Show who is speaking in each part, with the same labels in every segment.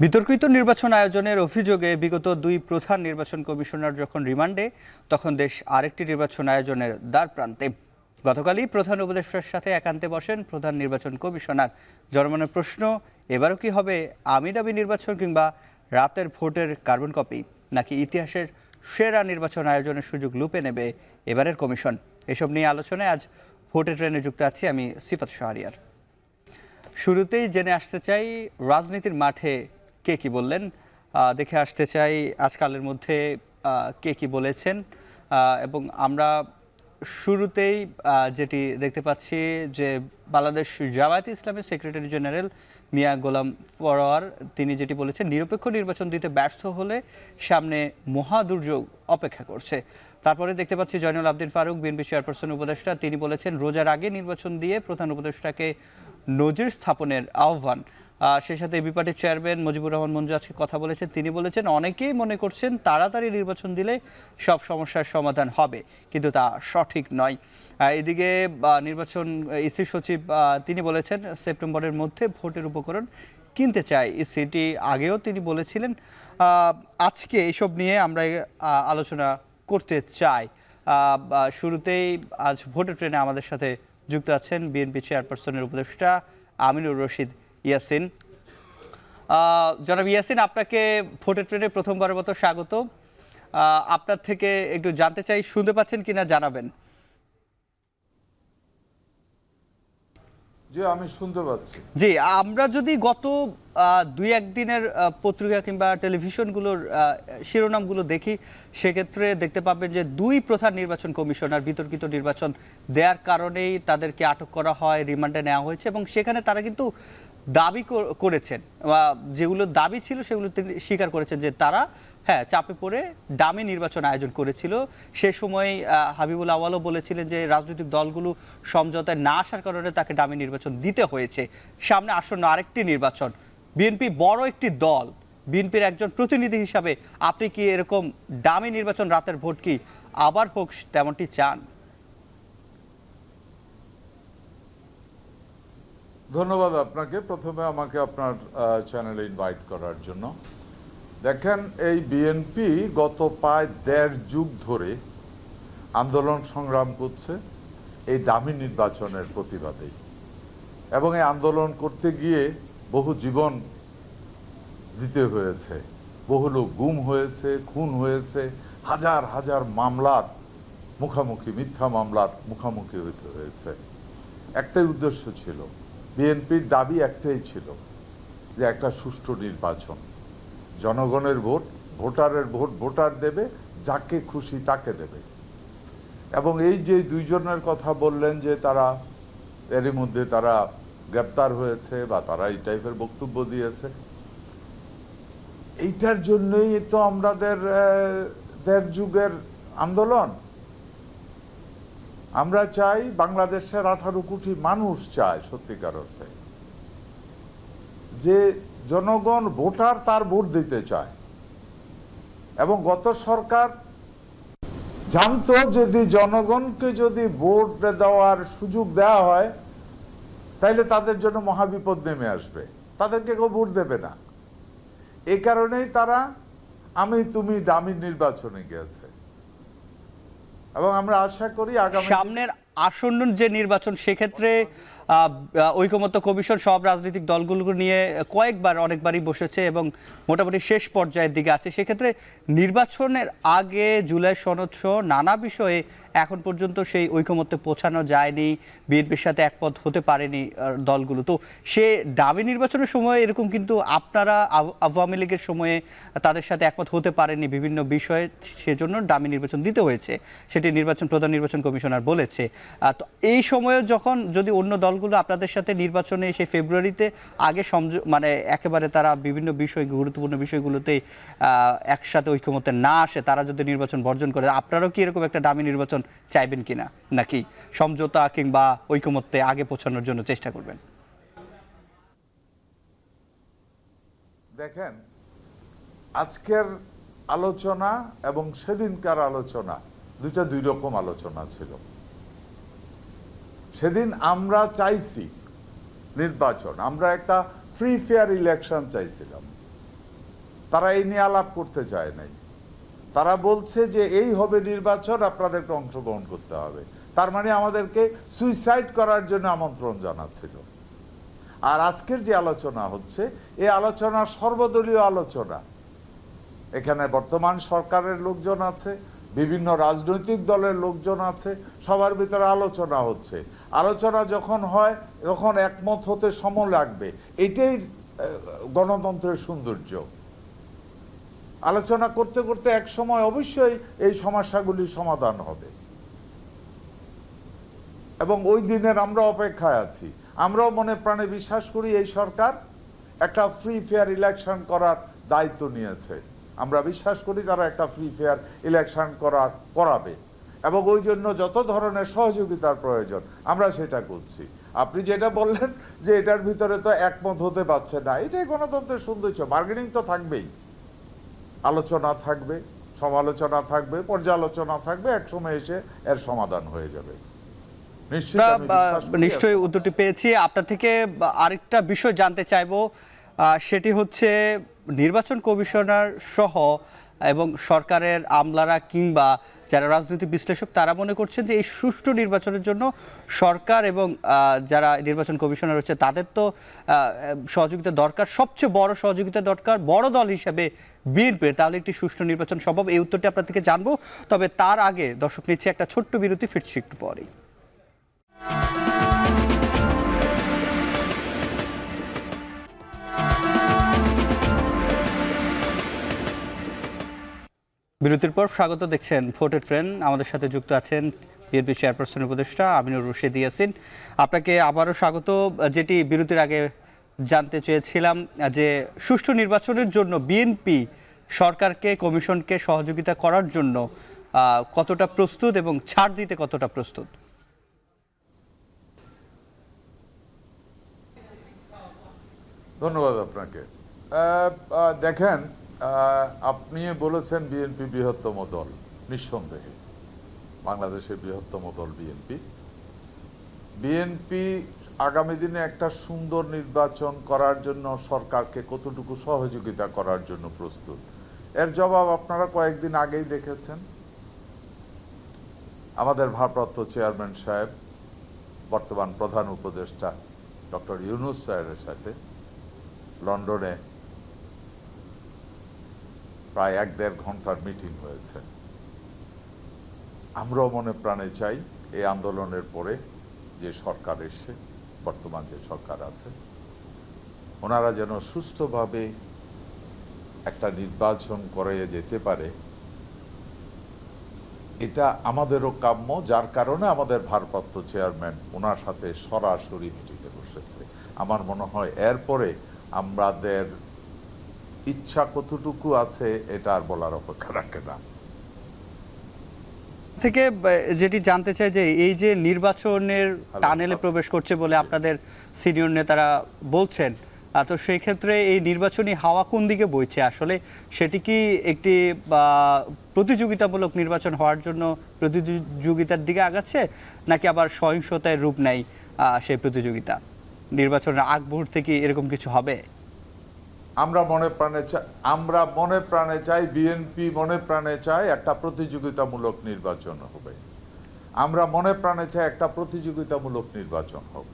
Speaker 1: বিতর্কিত নির্বাচন আয়োজনের অভিযোগে বিগত দুই প্রধান নির্বাচন কমিশনার যখন রিমান্ডে, তখন দেশ আরেকটি নির্বাচন আয়োজনের দ্বারপ্রান্তে। গতকালই প্রধান উপদেষ্টার সাথে একান্তে বসেন প্রধান নির্বাচন কমিশনার। জনমনের প্রশ্ন, এবারও কি হবে আমিডাবি নির্বাচন, কিংবা রাতের ভোটের কার্বন কপি, নাকি ইতিহাসের সেরা নির্বাচন আয়োজনের সুযোগ লুপে নেবে এবারের কমিশন? এসব নিয়ে আলোচনায় আজ ভোটের ট্রেনে যুক্ত আছি আমি সিফাত শাহরিয়ার। শুরুতেই জেনে আসতে চাই রাজনীতির মাঠে কে কি বললেন, দেখে আসতে চাই আজকালের মধ্যে কে কি বলেছেন। এবং আমরা শুরুতেই যেটি দেখতে পাচ্ছি যে বাংলাদেশ জামায়াতে ইসলামের সেক্রেটারি জেনারেল মিয়া গোলাম পরোয়ার তিনি যেটি বলেছেন, নিরপেক্ষ নির্বাচন দিতে ব্যর্থ হলে সামনে মহা দুর্যোগ অপেক্ষা করছে। তারপরে দেখতে পাচ্ছি জয়নুল আবদিন ফারুক, বিএনপি চেয়ারপারসন উপদেষ্টা, তিনি বলেছেন রোজার আগে নির্বাচন দিয়ে প্রধান উপদেষ্টাকে নজির স্থাপনের আহ্বান। সেই সাথে এবি পার্টির চেয়ারম্যান মুজিবুর রহমান মঞ্জু আজকে কথা বলেছেন, তিনি বলেছেন অনেকেই মনে করছেন তাড়াতাড়ি নির্বাচন দিলে সব সমস্যার সমাধান হবে, কিন্তু তা সঠিক নয়। এদিকে নির্বাচন ইসি সচিব তিনি বলেছেন সেপ্টেম্বরের মধ্যে ভোটের উপকরণ কিনতে চায় ইসিটি, আগেও তিনি বলেছিলেন। আজকে এইসব নিয়ে আমরা আলোচনা করতে চাই। শুরুতেই আজ ভোটের ট্রেনে আমাদের সাথে যুক্ত আছেন বিএনপি চেয়ারপারসনের উপদেষ্টা আমিনুর রশিদ ইয়াসিন। জনাব ইয়াসিন, আপনাকে ভোটের ট্রেনে প্রথমবারের মতো স্বাগত। আপনার থেকে একটু জানতে চাই, শুনতে পাচ্ছেন কিনা জানাবেন।
Speaker 2: জি, আমি শুনতে পাচ্ছি।
Speaker 1: জি, আমরা যদি গত দুই একদিনের পত্রিকা কিংবা টেলিভিশনগুলোর শিরোনামগুলো দেখি, সেক্ষেত্রে দেখতে পাবেন যে দুই প্রধান নির্বাচন কমিশনার বিতর্কিত নির্বাচন দেওয়ার কারণেই তাদেরকে আটক করা হয়, রিমান্ডে নেওয়া হয়েছে, এবং সেখানে তারা কিন্তু দাবি করেছেন, যেগুলো দাবি ছিল সেগুলো তিনি স্বীকার করেছেন যে তারা চাপে পড়ে ডামি নির্বাচন আয়োজন করেছিল। সে সময় হাবিবুল আওয়ালও বলেছিলেন যে রাজনৈতিক দলগুলো সমঝোতায় না আসার কারণে তাকে ডামি নির্বাচন দিতে হয়েছে। সামনে আসন্ন আরেকটি নির্বাচন, বিএনপি বড় একটি দল, বিএনপির একজন প্রতিনিধি হিসাবে আপনি কি এরকম ডামি নির্বাচন, রাতের ভোট কি আবার হোক তেমনটি চান?
Speaker 2: ধন্যবাদ আপনাকে, প্রথমে আমাকে আপনার চ্যানেলে ইনভাইট করার জন্য। দেখেন, এই বিএনপি গত প্রায় ১.৫ যুগ ধরে আন্দোলন সংগ্রাম করছে এই দামি নির্বাচনের প্রতিবাদে, এবং এই আন্দোলন করতে গিয়ে বহু জীবন দিতে হয়েছে, বহু লোক গুম হয়েছে, খুন হয়েছে, হাজার হাজার মামলার মুখোমুখি, মিথ্যা মামলার মুখোমুখি হতে হয়েছে। একটাই উদ্দেশ্য ছিল, বিএনপির দাবি একটাই ছিল যে একটা সুষ্ঠু নির্বাচন, জনগণের ভোট, ভোটারের ভোট ভোটার দেবে, যাকে খুশি তাকে দেবে। এবং এই যে দুইজনের কথা বললেন যে তারা এরই মধ্যে তারা গ্রেপ্তার হয়েছে বা তারা এই টাইপের বক্তব্য দিয়েছে, এইটার জন্যই তো আমাদের ১.৫ যুগের আন্দোলন। আমরা চাই, বাংলাদেশের ১৮ কোটি মানুষ চায় সত্যিকার অর্থে যে জনগণ ভোটার তার ভোট দিতে চায়। এবং গত সরকার জানতো যদি জনগণকে যদি ভোট দেওয়ার সুযোগ দেওয়া হয় তাহলে তাদের জন্য মহাবিপদ নেমে আসবে, তাদেরকে কেউ ভোট দেবে না। এই কারণেই তারা আমি তুমি ডামি নির্বাচনে গেছে, এবং আমরা আশা করি আগামী
Speaker 1: সামনের আসন্ন যে নির্বাচন, সেক্ষেত্রে ঐকমত্য কমিশন সব রাজনৈতিক দলগুলো নিয়ে অনেকবারই বসেছে এবং মোটামুটি শেষ পর্যায়ের দিকে আছে। সেক্ষেত্রে নির্বাচনের আগে জুলাই সনদ সহ নানা বিষয়ে এখন পর্যন্ত সেই ঐকমত্যে পৌঁছানো যায়নি, বিএনপির সাথে একমত হতে পারেনি দলগুলো। তো সে ডামি নির্বাচনের সময় এরকম কিন্তু আপনারা আওয়ামী লীগের সময়ে তাদের সাথে একমত হতে পারেনি বিভিন্ন বিষয়ে, সেজন্য ডামি নির্বাচন দিতে হয়েছে, সেটি প্রধান নির্বাচন কমিশনার বলেছে। তো এই সময়ে যখন যদি অন্য দলগুলো আপনাদের সাথে নির্বাচনে এসে ফেব্রুয়ারিতে আগে মানে একেবারে তারা বিভিন্ন বিষয়, গুরুত্বপূর্ণ বিষয়গুলোতে একসাথে ঐকমত্যে না আসে, তারা যদি নির্বাচন বর্জন করে, আপনারাও কি এরকম একটা দামি নির্বাচন চাইবেন কিনা, নাকি সমঝোতা কিংবা ঐকমত্যে আগে পৌঁছানোর জন্য চেষ্টা করবেন?
Speaker 2: দেখেন, আজকের আলোচনা এবং সেদিনকার আলোচনা দুই রকম আলোচনা ছিল। সেদিন আমরা চাইছি নির্বাচন, আমরা একটা ফ্রি ফেয়ার ইলেকশন চাইছিলাম, তারা এই নিয়ে আলাপ করতে চায় নাই। তারা বলছে যে এই হবে নির্বাচন, আপনাদেরকে অংশগ্রহণ করতে হবে। তার মানে আমাদেরকে সুইসাইড করার জন্য আমন্ত্রণ জানাচ্ছিল। আর আজকের যে আলোচনা হচ্ছে, এই আলোচনা সর্বদলীয় আলোচনা। এখানে বর্তমান সরকারের লোকজন আছে, বিভিন্ন রাজনৈতিক দলের লোকজন আছে, সবার ভিতরে আলোচনা হচ্ছে। আলোচনা যখন হয় তখন একমত হতে সময় লাগবে। এটাই গণতন্ত্রের সৌন্দর্য। আলোচনা করতে করতে এক সময় অবশ্যই এই সমস্যাগুলি সমাধান হবে, এবং ওই দিনের আমরা অপেক্ষায় আছি। আমরাও মনে প্রাণে বিশ্বাস করি এই সরকার একটা ফ্রি ফেয়ার ইলেকশন করার দায়িত্ব নিয়েছে। আমরা বিশ্বাস করি তারা একটা ফ্রি ফেয়ার ইলেকশন করাবে, এবং ওই জন্য যত ধরনের সহযোগিতার প্রয়োজন আমরা সেটা করছি। আপনি যেটা বললেন যে এটার ভিতরে তো একমত হতে পারছে না, এটাই গণতন্ত্রের সৌন্দর্য। বার্গেনিং তো থাকবেই, আলোচনা থাকবে, সমালোচনা থাকবে, পর্যালোচনা থাকবে, একসময় এসে এর সমাধান হয়ে যাবে।
Speaker 1: নিশ্চয়ই উত্তরটি পেয়েছি। আপনার থেকে আরেকটা বিষয় জানতে চাইবো, সেটি হচ্ছে নির্বাচন কমিশনার সহ এবং সরকারের আমলারা কিংবা যারা রাজনৈতিক বিশ্লেষক তারা মনে করছেন যে এই সুষ্ঠু নির্বাচনের জন্য সরকার এবং যারা নির্বাচন কমিশনার হচ্ছে তাদের তো সহযোগিতা দরকার, সবচেয়ে বড় সহযোগিতা দরকার বড় দল হিসাবে বিএনপির। তাহলে একটি সুষ্ঠু নির্বাচন সম্ভব? এই উত্তরটি আপনার থেকে জানবো, তবে তার আগে দর্শক নিচ্ছে একটা ছোট্ট বিরতি, ফিরছি একটু পরেই। বিরতির পর স্বাগত, দেখছেন ভোটের ট্রেন। আমাদের সাথে যুক্ত আছেন বিএনপি চেয়ারপারসন উপদেষ্টা আমিনুর রশিদ ইয়াসিন। আপনাকে আবারও স্বাগত। যেটি বিরতির আগে জানতে চেয়েছিলাম যে সুষ্ঠু নির্বাচনের জন্য বিএনপি সরকারকে, কমিশনকে সহযোগিতা করার জন্য কতটা প্রস্তুত এবং ছাড় দিতে কতটা প্রস্তুত?
Speaker 2: ধন্যবাদ আপনাকে। দেখেন, আপনি বলেছেন বিএনপি বৃহত্তম দল। নিঃসন্দেহে বাংলাদেশের বৃহত্তম দল বিএনপি। বিএনপি আগামী দিনে একটা সুন্দর নির্বাচন করার জন্য সরকারকে কতটুকু সহযোগিতা করার জন্য প্রস্তুত, এর জবাব আপনারা কয়েকদিন আগেই দেখেছেন। আমাদের ভারপ্রাপ্ত চেয়ারম্যান সাহেব, বর্তমান প্রধান উপদেষ্টা ডক্টর ইউনূস সাহেবের সাথে লন্ডনে প্রায় 1-1.5 ঘন্টার মিটিং হয়েছে। আমরাও মনে প্রাণে চাই এই আন্দোলনের পরে যে সরকার এসে, বর্তমান যে সরকার আছে, ওনারা যেন সুষ্ঠুভাবে একটা নির্বাচন করে যেতে পারে, এটা আমাদেরও কাম্য। যার কারণে আমাদের ভারপ্রাপ্ত চেয়ারম্যান ওনার সাথে সরাসরি মিটিংয়ে বসেছে। আমার মনে হয় এরপরে আমাদের ইচ্ছা কতটুকু আছে এটা আর বলার অপেক্ষা রাখে না।
Speaker 1: থেকে যেটি জানতে চাই যে এই যে নির্বাচনের টানেলে প্রবেশ করছে বলে আপনাদের সিনিয়র নেতারা বলছেন, তো সেই ক্ষেত্রে এই নির্বাচনী হাওয়া কোন দিকে বইছে আসলে? সেটি কি একটি প্রতিযোগিতামূলক নির্বাচন হওয়ার জন্য প্রতিযোগিতার দিকে আগাচ্ছে, নাকি আবার সহিংসতায় রূপ নেয় সেই প্রতিযোগিতা? নির্বাচনের আগ মুহূর্তে কি এরকম কিছু হবে?
Speaker 2: আমরা মনে প্রাণে চাই, বিএনপি মনে প্রাণে চায় একটা প্রতিযোগিতামূলক নির্বাচন হবে। আমরা মনে প্রাণে চাই একটা প্রতিযোগিতামূলক নির্বাচন হোক।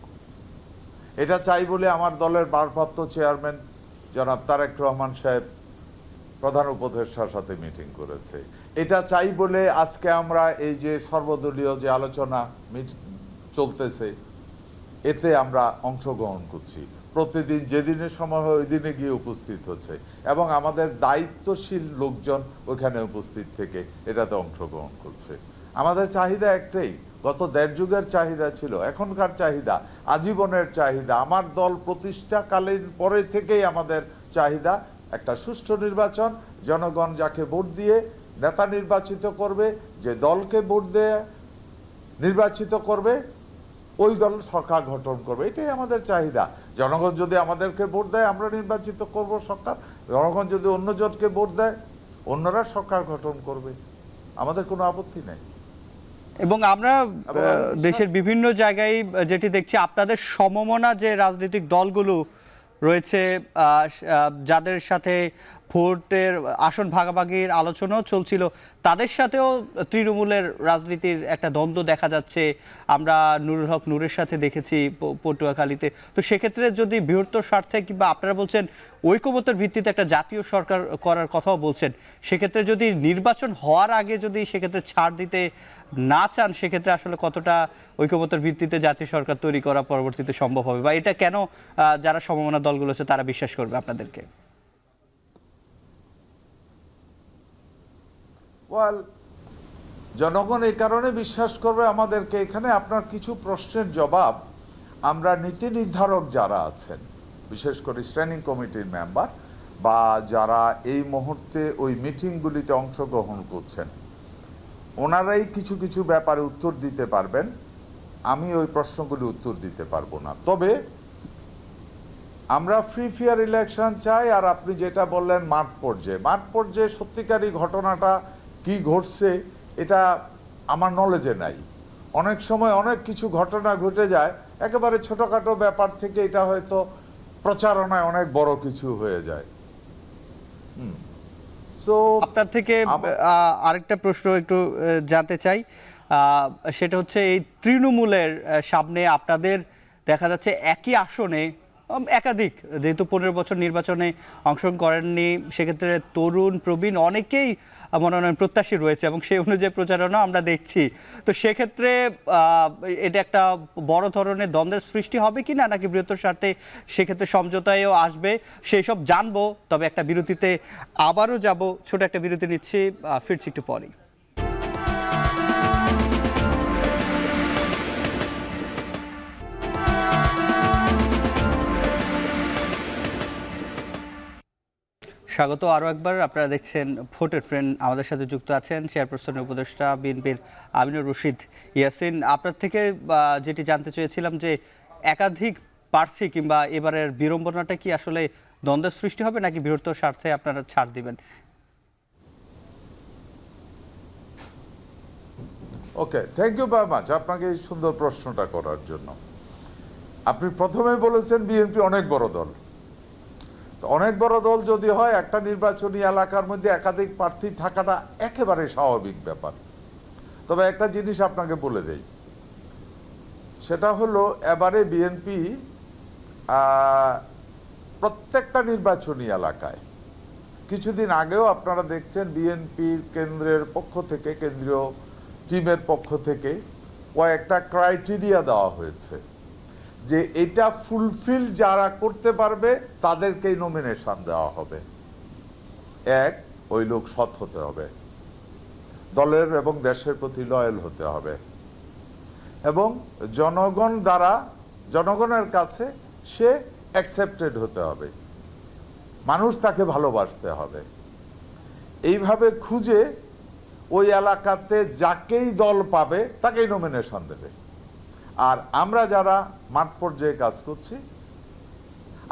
Speaker 2: এটা চাই বলে আমার দলের ভারপ্রাপ্ত চেয়ারম্যান জনাব তারেক রহমান সাহেব প্রধান উপদেষ্টার সাথে মিটিং করেছে। এটা চাই বলে আজকে আমরা এই যে সর্বদলীয় যে আলোচনা চলতেছে, এতে আমরা অংশগ্রহণ করছি। প্রতিদিন যেদিনে সময় হয় ওই দিনে গিয়ে উপস্থিত হচ্ছে, এবং আমাদের দায়িত্বশীল লোকজন ওখানে উপস্থিত থেকে এটাতে অংশগ্রহণ করছে। আমাদের চাহিদা একটাই, গত 1.5 যুগের চাহিদা ছিল, এখনকার চাহিদা আজীবনের চাহিদা। আমার দল প্রতিষ্ঠাকালীন পরে থেকেই আমাদের চাহিদা একটা সুষ্ঠু নির্বাচন। জনগণ যাকে ভোট দিয়ে নেতা নির্বাচিত করবে, যে দলকে ভোট দিয়ে নির্বাচিত করবে, ওই দল সরকার গঠন করবে, এটাই আমাদের চাহিদা। জনগণ যদি আমাদেরকে ভোট দেয় আমরা নির্বাচিত করব সরকার, জনগণ যদি অন্য জনকে ভোট দেয় অন্যরা সরকার গঠন করবে, আমাদের কোনো আপত্তি নাই।
Speaker 1: এবং আমরা দেশের বিভিন্ন জায়গায় যেটি দেখছি, আপনাদের সমমনা যে রাজনৈতিক দলগুলো রয়েছে, যাদের সাথে ভোটের আসন ভাগাভাগির আলোচনাও চলছিল, তাদের সাথেও তৃণমূলের রাজনীতির একটা দ্বন্দ্ব দেখা যাচ্ছে। আমরা নুরুল হক নূরের সাথে দেখেছি পটুয়াখালীতে। তো সেক্ষেত্রে যদি বৃহত্তর স্বার্থে কিংবা আপনারা বলছেন ঐকমত্যের ভিত্তিতে একটা জাতীয় সরকার করার কথাও বলছেন, সেক্ষেত্রে যদি নির্বাচন হওয়ার আগে যদি সেক্ষেত্রে ছাড় দিতে না চান, সেক্ষেত্রে আসলে কতটা ঐকমত্যের ভিত্তিতে জাতীয় সরকার তৈরি করা পরবর্তীতে সম্ভব হবে, বা এটা কেন যারা সমমনা দলগুলো আছে তারা বিশ্বাস করবে আপনাদেরকে?
Speaker 2: ওয়েল, জনগণ এই কারণে বিশ্বাস করবে আমাদেরকে। এখানে আপনার কিছু প্রশ্নের জবাব আমরা নীতি নির্ধারক যারা আছেন, বিশেষ করে স্ট্যান্ডিং কমিটির মেম্বার বা যারা এই মুহূর্তে ওই মিটিংগুলিতে অংশগ্রহণ করছেন, ওনারাই কিছু কিছু ব্যাপারে উত্তর দিতে পারবেন। আমি ওই প্রশ্নগুলি উত্তর দিতে পারবো না। তবে আমরা ফ্রি ফেয়ার ইলেকশন চাই। আর আপনি যেটা বললেন মাঠ পর্যায়ে সত্যিকারই ঘটনাটা কি ঘটছে এটা আমার নলেজে নাই। অনেক সময় অনেক কিছু ঘটনা ঘটে যায়, একেবারে ছোটখাটো ব্যাপার থেকে এটা হয়তো প্রচারণায় অনেক বড় কিছু হয়ে যায়। সো
Speaker 1: আপনার থেকে আরেকটা প্রশ্ন একটু জানতে চাই, সেটা হচ্ছে এই তৃণমূলের সামনে আপনাদের দেখা যাচ্ছে একই আসনে একাধিক, যেহেতু 15 বছর নির্বাচনে অংশগ্রহণ করেননি, সেক্ষেত্রে তরুণ প্রবীণ অনেকেই মনোনয়ন প্রত্যাশী রয়েছে এবং সেই অনুযায়ী প্রচারণা আমরা দেখছি। তো সেক্ষেত্রে এটা একটা বড় ধরনের দ্বন্দ্বের সৃষ্টি হবে কি না, নাকি বৃহত্তর স্বার্থে সেক্ষেত্রে সমঝোতায়ও আসবে, সেই সব জানবো। তবে একটা বিরতিতে আবারও যাব, ছোট একটা বিরতি নিচ্ছি, ফিরছি একটু পরেই। স্বাগত আরও একবার। আপনারা দেখছেন ভোটের ট্রেন্ড, আমাদের সাথে যুক্ত আছেন চেয়ারপারসনের উপদেষ্টা বিএনপির আমিনুর রশিদ ইয়াসিন। আপনার থেকে যেটি জানতে চেয়েছিলাম যে একাধিক প্রার্থী কিংবা এবারের বিড়ম্বনাটা কি আসলে দ্বন্দ্বের সৃষ্টি হবে, নাকি বৃহত্তর স্বার্থে আপনারা ছাড় দিবেন?
Speaker 2: ওকে, থ্যাংক ইউ ভেরি মাচ আপনাকে এই সুন্দর প্রশ্নটা করার জন্য। আপনি প্রথমেই বলেছেন বিএনপি অনেক বড় দল। অনেক বড় দল যদি হয়, একটা নির্বাচনী এলাকার মধ্যে একাধিক প্রার্থী থাকাটা একেবারে স্বাভাবিক ব্যাপার। তবে একটা জিনিস আপনাকে বলে দেই, সেটা হলো এবারে বিএনপি প্রত্যেকটা নির্বাচনী এলাকায়, কিছুদিন আগেও আপনারা দেখছেন বিএনপির কেন্দ্রের পক্ষ থেকে, কেন্দ্রীয় টিমের পক্ষ থেকে কয়েকটা ক্রাইটেরিয়া দেওয়া হয়েছে যে এটা ফুলফিল যারা করতে পারবে তাদেরকেই নমিনেশন দেওয়া হবে। এক, ওই লোক সৎ হতে হবে, দলের এবং দেশের প্রতি লয়াল হতে হবে, এবং জনগণের কাছে সে অ্যাকসেপ্টেড হতে হবে, মানুষ তাকে ভালোবাসতে হবে। এইভাবে খুঁজে ওই এলাকাতে যাকেই দল পাবে তাকেই নমিনেশন দেবে। আর আমরা যারা মাঠ পর্যায়ে কাজ করছি,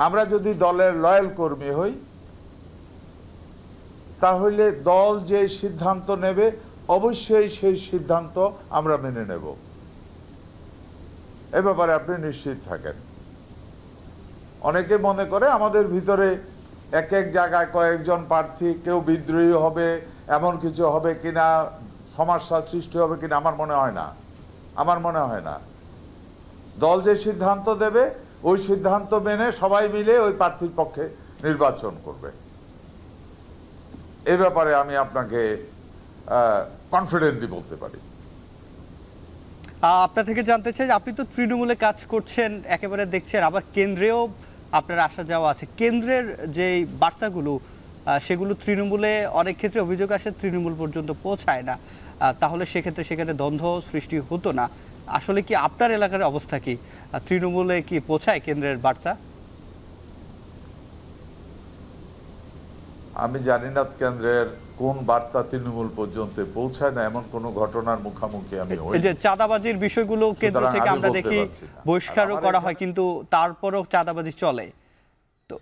Speaker 2: আমরা যদি দলের লয়াল কর্মী হই, তাহলে দল যে সিদ্ধান্ত নেবে অবশ্যই সেই সিদ্ধান্ত আমরা মেনে নেব। এ ব্যাপারে আপনি নিশ্চিত থাকেন। অনেকে মনে করে আমাদের ভিতরে এক এক জায়গায় কয়েকজন প্রার্থী, কেউ বিদ্রোহী হবে, এমন কিছু হবে কিনা, সমস্যা সৃষ্টি হবে কিনা, আমার মনে হয় না। দল যে সিদ্ধান্ত দেবে ওই সিদ্ধান্ত মেনে সবাই মিলে ওই প্রার্থীর পক্ষে নির্বাচন করবে। এই ব্যাপারে আমি আপনাকে কনফিডেন্টলি বলতে পারি।
Speaker 1: আপনার থেকে জানতে চাই, আপনি তো তৃণমূলে কাজ করছেন, একেবারে দেখছেন, আবার কেন্দ্রেও আপনার আসা যাওয়া আছে। কেন্দ্রের যে বার্তাগুলো সেগুলো তৃণমূলে অনেক ক্ষেত্রে অভিযোগ আসে তৃণমূল পর্যন্ত পৌঁছায় না, তাহলে সেক্ষেত্রে সেখানে দ্বন্দ্ব সৃষ্টি হতো না। আসলে কি আপনার এলাকার অবস্থা কি, তৃণমূলে কি পৌঁছায় কেন্দ্রের বার্তা?
Speaker 2: আমি জানি না কেন্দ্রের কোন বার্তা তৃণমূল পর্যন্ত পৌঁছায় না, এমন কোন ঘটনার মুখোমুখি আমি হই।
Speaker 1: এই যে চাঁদাবাজির বিষয়গুলো কেন্দ্র থেকে আমরা দেখি বহিষ্কারও করা হয়, কিন্তু তারপরও চাঁদাবাজি চলে। তো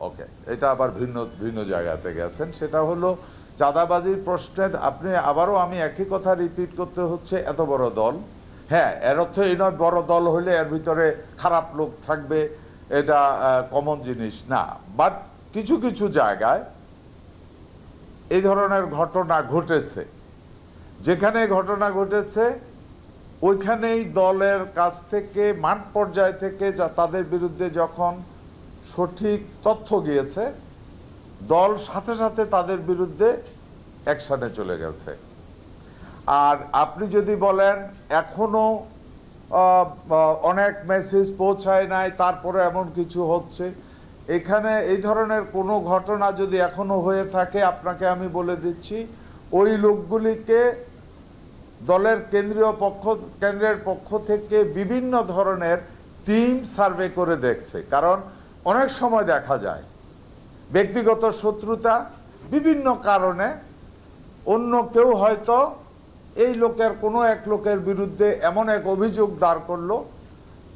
Speaker 2: ওকে, এটা আবার ভিন্ন জায়গাতে গেছেন। সেটা হলো চাঁদাবাজির প্রশ্নে আপনি আবারও আমি একই কথা রিপিট করতে হচ্ছে, এত বড় দল। হ্যাঁ, এর অর্থ এই নয় বড় দল হলে এর ভিতরে খারাপ লোক থাকবে, এটা কমন জিনিস না, বাট কিছু কিছু জায়গায় এই ধরনের ঘটনা ঘটেছে। যেখানে ঘটনা ঘটেছে ওইখানেই দলের কাছ থেকে মাঠ পর্যায় থেকে যা তাদের বিরুদ্ধে যখন সঠিক তথ্য গিয়েছে, দল সাথে সাথে তাদের বিরুদ্ধে অ্যাকশনে চলে গেছে। আর আপনি যদি বলেন এখনো অনেক মেসেজ পৌঁছায় নাই, তারপরে এমন কিছু হচ্ছে, এখানে এই ধরনের কোনো ঘটনা যদি এখনো হয়ে থাকে, আপনাকে আমি বলে দিচ্ছি ওই লোকগুলিকে দলের কেন্দ্রের পক্ষ থেকে বিভিন্ন ধরনের টিম সার্ভে করে দেখছে। কারণ অনেক সময় দেখা যায় ব্যক্তিগত শত্রুতা, বিভিন্ন কারণে অন্য কেউ হয়তো এই লোকের কোনো এক লোকের বিরুদ্ধে এমন এক অভিযোগ দাঁড় করলো,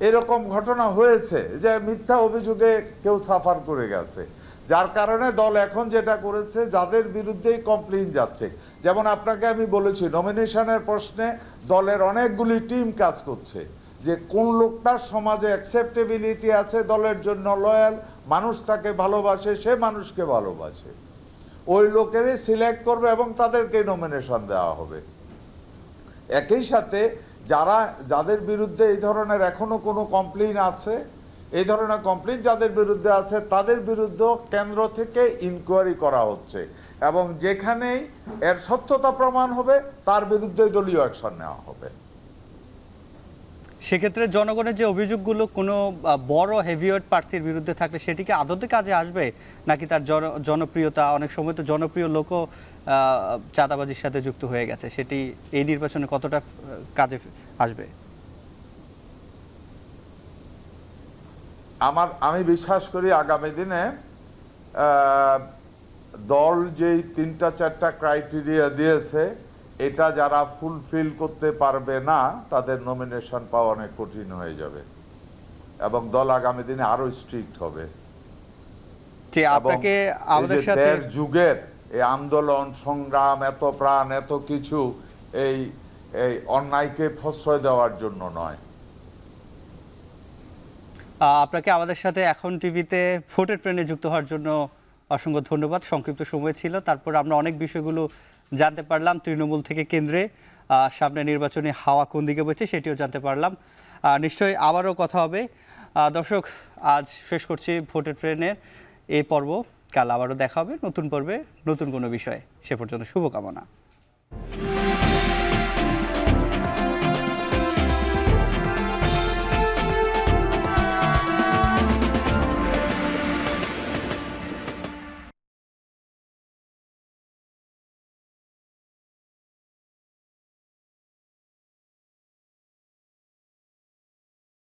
Speaker 2: এরকম ঘটনা হয়েছে যে মিথ্যা অভিযোগে কেউ সাফার করে গেছে, যার কারণে দল এখন যেটা করেছে যাদের বিরুদ্ধেই কমপ্লেইন যাচ্ছে, যেমন আপনাকে আমি বলেছি নমিনেশনের প্রশ্নে দলের অনেকগুলি টিম কাজ করছে যে কোন লোকটার সমাজে অ্যাকসেপ্টেবিলিটি আছে, দলের জন্য লয়াল, মানুষ তাকে ভালোবাসে, সে মানুষকে ভালোবাসে, ওই লোকেরই সিলেক্ট করবে এবং তাদেরকে নমিনেশন দেওয়া হবে। একই সাথে যাদের বিরুদ্ধে এই ধরনের এখনো কোনো কমপ্লেইন আছে, এই ধরনের কমপ্লেইন যাদের বিরুদ্ধে আছে তাদের বিরুদ্ধে কেন্দ্র থেকে ইনকোয়ারি করা হচ্ছে এবং যেখানেই এর সত্যতা প্রমাণ হবে তার বিরুদ্ধে দলীয় অ্যাকশন নেওয়া হবে।
Speaker 1: সেক্ষেত্রে জনগণের যে অভিযোগগুলো কোনো বড় হেভিওয়েট প্রার্থীর বিরুদ্ধে থাকলে সেটি কি আদতে কাজে আসবে, নাকি তার জনপ্রিয়তা, অনেক সময় তো জনপ্রিয় লোকও চাঁদাবাজির সাথে যুক্ত হয়ে গেছে, সেটি এই নির্বাচনে কতটা কাজে আসবে?
Speaker 2: আমি বিশ্বাস করি আগামী দিনে দল যেই 3-4টা ক্রাইটেরিয়া দিয়েছে, এটা যারা ফুলফিল করতে পারবে না তাদের নমিনেশন পাওয়া অনেক কঠিন হয়ে যাবে এবং দল আগামী দিনে আরো স্ট্রিক্ট হবে।
Speaker 1: আপনাকে আমাদের সাথে
Speaker 2: যুগের এই আন্দোলন সংগ্রাম, এত প্রাণ, এত কিছু এই অন্যায়কে প্রশ্রয় দেওয়ার জন্য নয়।
Speaker 1: আপনাকে আমাদের সাথে এখন টিভিতে ভোটের ট্রেনে যুক্ত হওয়ার জন্য অসংখ্য ধন্যবাদ। সংক্ষিপ্ত সময় ছিল, তারপর আমরা অনেক বিষয়গুলো জানতে পারলাম। তৃণমূল থেকে কেন্দ্রে সামনে নির্বাচনী হাওয়া কোন দিকে বইছে সেটিও জানতে পারলাম। নিশ্চয়ই আবারও কথা হবে। দর্শক, আজ শেষ করছি ভোটের ট্রেনের এই পর্ব। কাল আবারও দেখা হবে নতুন পর্বে, নতুন কোনো বিষয়ে। সে পর্যন্ত শুভকামনা।